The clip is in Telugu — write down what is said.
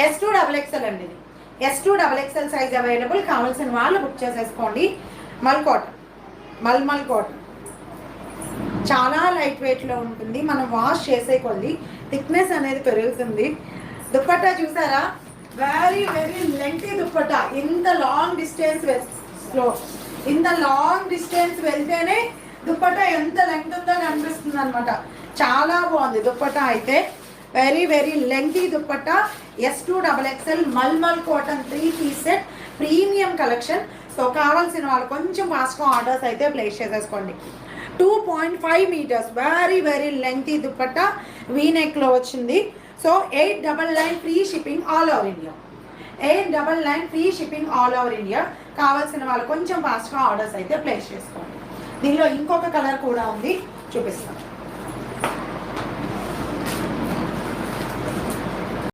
S2XXL అండి. ఇది S2XXL సైజ్ అవైలబుల్. కావాల్సిన వాళ్ళు బుక్ చేసేసుకోండి. మల్ కాటన్, మల్మల్ కాటన్ చాలా లైట్ వెయిట్లో ఉంటుంది. మనం వాష్ చేసే కొద్ది థిక్నెస్ అనేది పెరుగుతుంది. దుప్పట్టా చూసారా, వెరీ వెరీ లెంతీ దుప్పట్టా. ఇంత లాంగ్ డిస్టెన్స్ వెళ్తేనే దుప్పట్టా ఎంత లెంత్ ఉందో అనిపిస్తుంది అనమాట. చాలా బాగుంది దుప్పట్టా అయితే. Very very lengthy dupatta. S2XXL mulmul cotton 3 piece set premium collection. So కావాల్సిన వాళ్ళు కొంచెం ఫాస్ట్గా ఆర్డర్స్ అయితే ప్లేస్ చేసేసుకోండి. 2.5 metres very very lengthy dupatta V నెక్లో వచ్చింది. So 899 free shipping all over India. 899 free shipping all over India. కావాల్సిన వాళ్ళు కొంచెం ఫాస్ట్గా ఆర్డర్స్ అయితే ప్లేస్ చేసుకోండి. దీనిలో ఇంకొక కలర్ కూడా ఉంది, చూపిస్తాను.